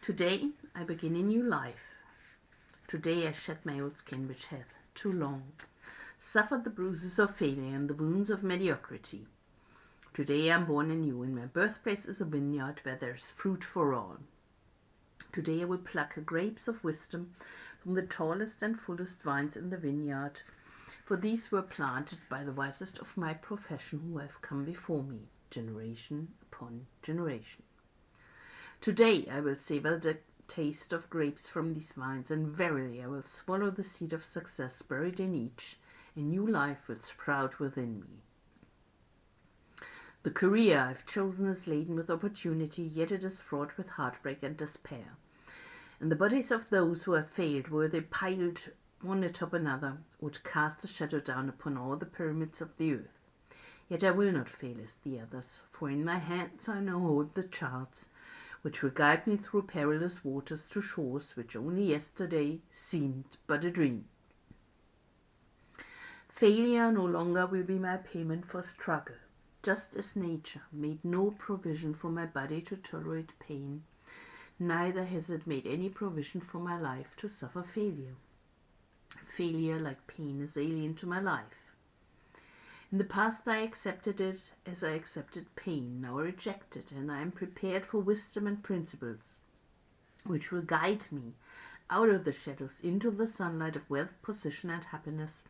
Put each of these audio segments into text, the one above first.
Today I begin a new life. Today I shed my old skin which hath, too long, suffered the bruises of failure and the wounds of mediocrity. Today I am born anew, and my birthplace is a vineyard where there is fruit for all. Today I will pluck grapes of wisdom from the tallest and fullest vines in the vineyard, for these were planted by the wisest of my profession who have come before me, generation upon generation. Today I will savor the taste of grapes from these vines, and verily I will swallow the seed of success buried in each. A new life will sprout within me. The career I've chosen is laden with opportunity, yet it is fraught with heartbreak and despair. And the bodies of those who have failed, were they piled one atop another, would cast a shadow down upon all the pyramids of the earth. Yet I will not fail as the others, for in my hands I now hold the charts, which will guide me through perilous waters to shores which only yesterday seemed but a dream. Failure no longer will be my payment for struggle. Just as nature made no provision for my body to tolerate pain, neither has it made any provision for my life to suffer failure. Failure, like pain, is alien to my life. In the past I accepted it as I accepted pain. Now I reject it, and I am prepared for wisdom and principles which will guide me out of the shadows into the sunlight of wealth, position, and happiness,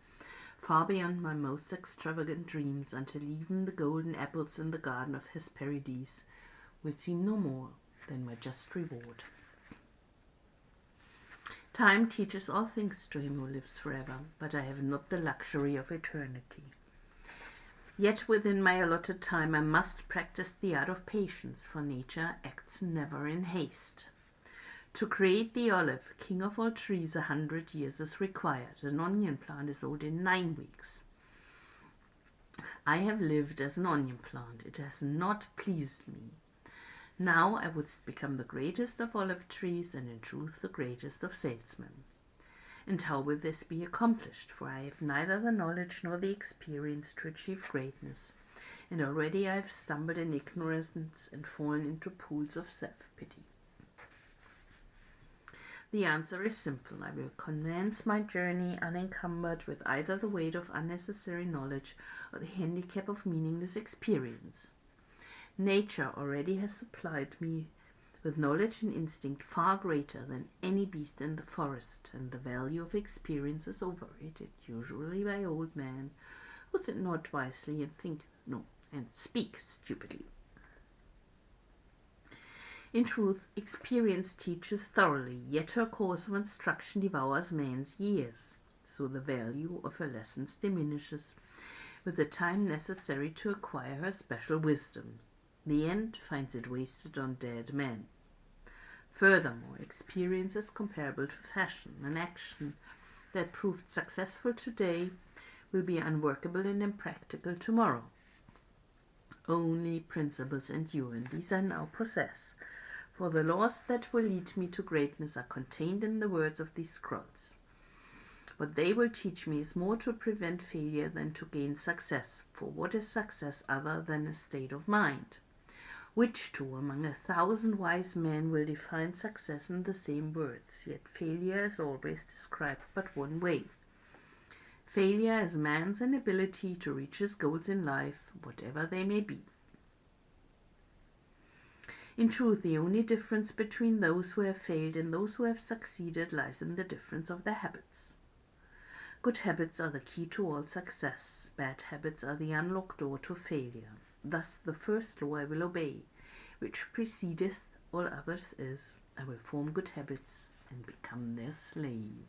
far beyond my most extravagant dreams, until even the golden apples in the garden of Hesperides will seem no more than my just reward. Time teaches all things to him who lives forever, but I have not the luxury of eternity. Yet within my allotted time I must practice the art of patience, for nature acts never in haste. To create the olive, king of all trees, 100 years is required. An onion plant is old in 9 weeks. I have lived as an onion plant. It has not pleased me. Now I would become the greatest of olive trees, and in truth the greatest of salesmen. And how will this be accomplished? For I have neither the knowledge nor the experience to achieve greatness, and already I have stumbled in ignorance and fallen into pools of self-pity. The answer is simple. I will commence my journey unencumbered with either the weight of unnecessary knowledge or the handicap of meaningless experience. Nature already has supplied me with knowledge and instinct far greater than any beast in the forest, and the value of experience is overrated, usually by old men who think not wisely and speak stupidly. In truth, experience teaches thoroughly, yet her course of instruction devours man's years, so the value of her lessons diminishes with the time necessary to acquire her special wisdom. The end finds it wasted on dead men. Furthermore, experience is comparable to fashion. An action that proved successful today will be unworkable and impractical tomorrow. Only principles endure, and these I now possess, for the laws that will lead me to greatness are contained in the words of these scrolls. What they will teach me is more to prevent failure than to gain success, for what is success other than a state of mind? Which two among 1,000 wise men will define success in the same words? Yet failure is always described but one way. Failure is man's inability to reach his goals in life, whatever they may be. In truth, the only difference between those who have failed and those who have succeeded lies in the difference of their habits. Good habits are the key to all success. Bad habits are the unlocked door to failure. Thus the first law I will obey, which precedeth all others, is, I will form good habits and become their slave.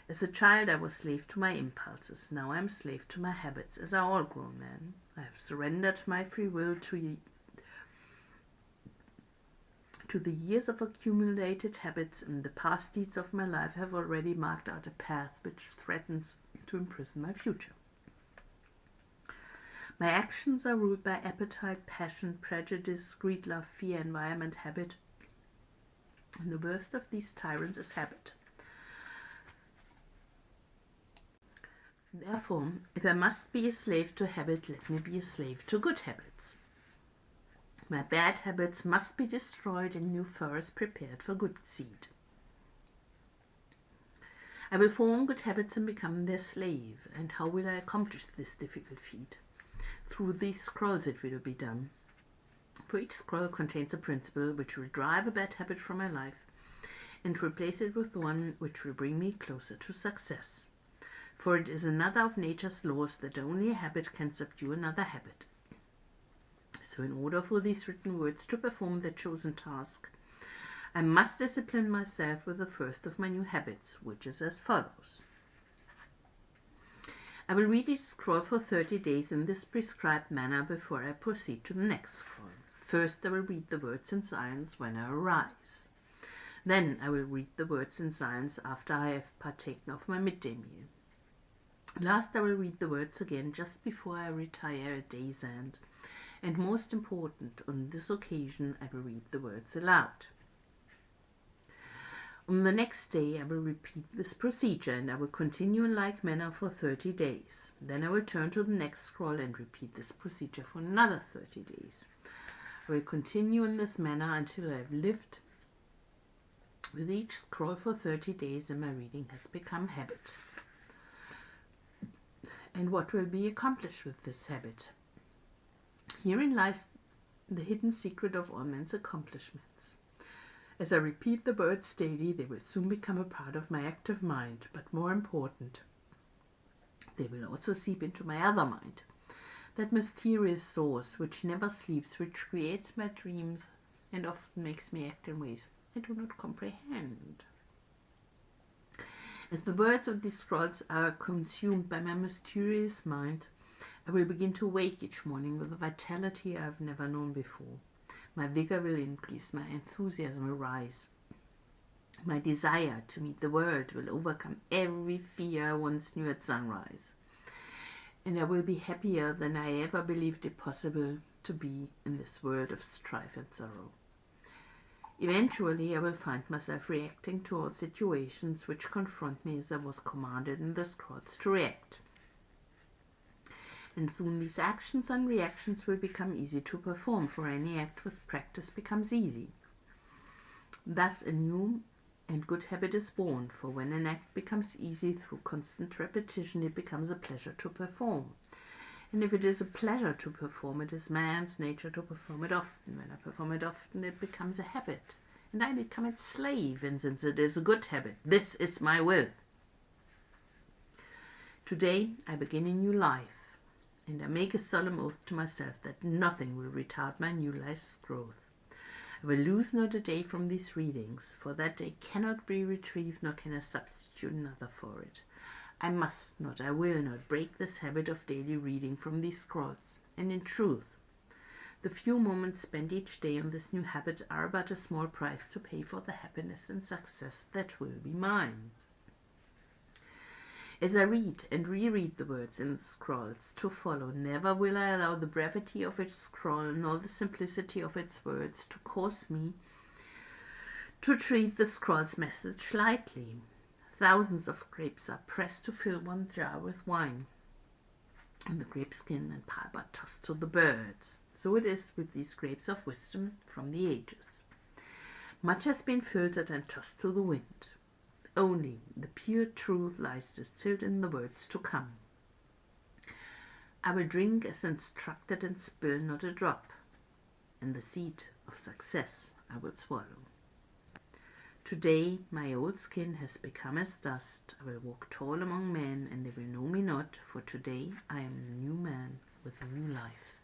As a child I was slave to my impulses. Now I am slave to my habits. As are all grown men, I have surrendered my free will to the years of accumulated habits, and the past deeds of my life have already marked out a path which threatens to imprison my future. My actions are ruled by appetite, passion, prejudice, greed, love, fear, environment, habit. And the worst of these tyrants is habit. Therefore, if I must be a slave to habit, let me be a slave to good habits. My bad habits must be destroyed and new forests prepared for good seed. I will form good habits and become their slave. And how will I accomplish this difficult feat? Through these scrolls it will be done. For each scroll contains a principle which will drive a bad habit from my life and replace it with one which will bring me closer to success. For it is another of nature's laws that only a habit can subdue another habit. So in order for these written words to perform their chosen task, I must discipline myself with the first of my new habits, which is as follows. I will read each scroll for 30 days in this prescribed manner before I proceed to the next scroll. First, I will read the words in silence when I arise. Then I will read the words in silence after I have partaken of my midday meal. Last, I will read the words again just before I retire at day's end. And most important, on this occasion, I will read the words aloud. On the next day, I will repeat this procedure and I will continue in like manner for 30 days. Then I will turn to the next scroll and repeat this procedure for another 30 days. I will continue in this manner until I have lived with each scroll for 30 days and my reading has become habit. And what will be accomplished with this habit? Herein lies the hidden secret of all men's accomplishments. As I repeat the words daily, they will soon become a part of my active mind, but more important, they will also seep into my other mind, that mysterious source which never sleeps, which creates my dreams and often makes me act in ways I do not comprehend. As the words of these scrolls are consumed by my mysterious mind, I will begin to wake each morning with a vitality I have never known before. My vigor will increase, my enthusiasm will rise. My desire to meet the world will overcome every fear I once knew at sunrise. And I will be happier than I ever believed it possible to be in this world of strife and sorrow. Eventually, I will find myself reacting to all situations which confront me as I was commanded in the scrolls to react. And soon these actions and reactions will become easy to perform, for any act with practice becomes easy. Thus a new and good habit is born, for when an act becomes easy through constant repetition, it becomes a pleasure to perform. And if it is a pleasure to perform, it is man's nature to perform it often. When I perform it often, it becomes a habit, and I become its slave, and since it is a good habit, this is my will. Today, I begin a new life. And I make a solemn oath to myself that nothing will retard my new life's growth. I will lose not a day from these readings, for that day cannot be retrieved, nor can I substitute another for it. I must not, I will not break this habit of daily reading from these scrolls. And in truth, the few moments spent each day on this new habit are but a small price to pay for the happiness and success that will be mine. As I read and reread the words in the scrolls to follow, never will I allow the brevity of its scroll nor the simplicity of its words to cause me to treat the scroll's message lightly. Thousands of grapes are pressed to fill one jar with wine, and the grape skin and pulp are tossed to the birds. So it is with these grapes of wisdom from the ages. Much has been filtered and tossed to the wind. Only the pure truth lies distilled in the words to come. I will drink as instructed and spill not a drop, and the seed of success I will swallow. Today my old skin has become as dust. I will walk tall among men, and they will know me not, for today I am a new man with a new life.